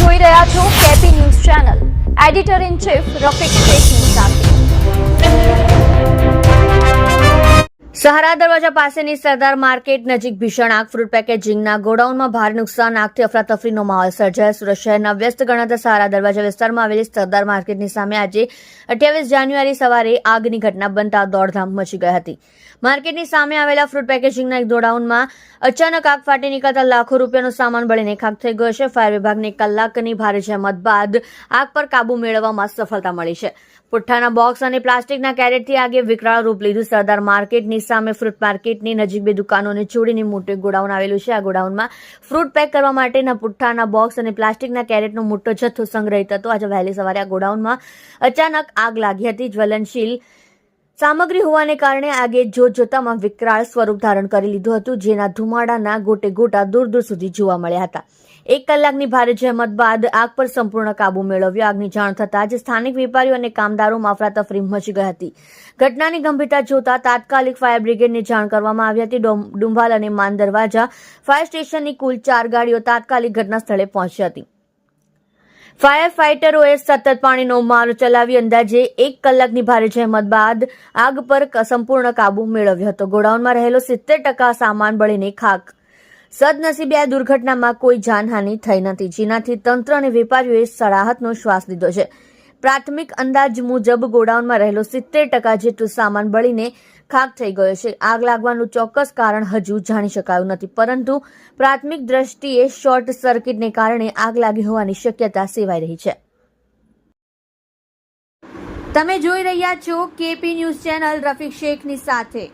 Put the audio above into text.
જોઈ રહ્યા છો KP news channel. Editor in chief Rafiq શેખની સાથે. સહારા દરવાજા પાસેની સરદાર માર્કેટ નજીક ભીષણ આગ. ફ્રૂટ પેકેજિંગના ગોડાઉનમાં ભારે નુકસાન. આગથી અફરાતફરીનો માહોલ સર્જાયો. સુરત શહેરના વ્યસ્ત ગણાતા સહારા દરવાજા વિસ્તારમાં આવેલી સરદાર માર્કેટની સામે આજે 28 જાન્યુઆરી સવારે આગની ઘટના બનતા દોડધામ મચી ગઈ હતી. માર્કેટની સામે આવેલા ફ્રૂટ પેકેજિંગના એક ગોડાઉનમાં અચાનક આગ ફાટી નીકળતા લાખો રૂપિયાનો સામાન બળીને ખાખ થઈ ગયો છે. ફાયર વિભાગને કલાકની ભારે જહેમત બાદ આગ પર કાબુ મેળવવામાં સફળતા મળી છે. પુઠ્ઠાના બોક્સ અને પ્લાસ્ટિકના કેરેટથી આગે વિકરાળ રૂપ લીધું. સરદાર માર્કેટની સામે ફ્રૂટ માર્કેટની નજીક બે દુકાનોને જોડીને મોટું ગોડાઉન આવેલું છે. આ ગોડાઉનમાં ફ્રૂટ પેક કરવા માટેના પુઠ્ઠાના બોક્સ અને પ્લાસ્ટિકના કેરેટનો મોટો જથ્થો સંગ્રહિત હતો. આજે વહેલી સવારે આ ગોડાઉનમાં અચાનક આગ લાગી હતી. જ્વલનશીલ સામગ્રી હોવાને કારણે આગે જોતજોતામાં વિકરાળ સ્વરૂપ ધારણ કરી લીધું હતું, જેના ધુમાડાના ગોટે ગોટા દૂર દૂર સુધી જોવા મળ્યા હતા. 1 કલાકની ભારે જહેમત બાદ આગ પર સંપૂર્ણ કાબુ મેળવ્યો. આગની જાણ થતાં જ સ્થાનિક વેપારીઓ અને કામદારોમાં અફરાતફરી મચી ગઈ હતી. ઘટનાની ગંભીરતા જોતા તાત્કાલિક ફાયર બ્રિગેડને જાણ કરવામાં આવી હતી. ડુંભાલ અને માન દરવાજા ફાયર સ્ટેશનની કુલ 4 ગાડીઓ તાત્કાલિક ઘટના સ્થળે પહોંચી હતી. ફાયર ફાઇટરોએ સતત પાણીનો મારો ચલાવી અંદાજે 1 કલાકની ભારે જહેમત બાદ આગ પર સંપૂર્ણ કાબુ મેળવ્યો હતો. ગોડાઉનમાં રહેલો 70% સામાન બળીને ખાખ. સદનસીબે આ દુર્ઘટનામાં કોઈ જાનહાનિ થઈ નથી, જેનાથી તંત્ર અને વેપારીઓએ રાહતનો શ્વાસ લીધો છે. પ્રાથમિક અંદાજ મુજબ ગોડાઉનમાં રહેલો 70% જેટલું સામાન બળીને ખાખ થઈ ગયો છે. આગ લાગવાનું ચોક્કસ કારણ હજુ જાણી શકાયું નથી, પરંતુ પ્રાથમિક દ્રષ્ટિએ શોર્ટ સર્કિટને કારણે આગ લાગી હોવાની શક્યતા સેવાઈ રહી છે. તમે જોઈ રહ્યા છો કેપી ન્યૂઝ ચેનલ. રફીક શેખની સાથે.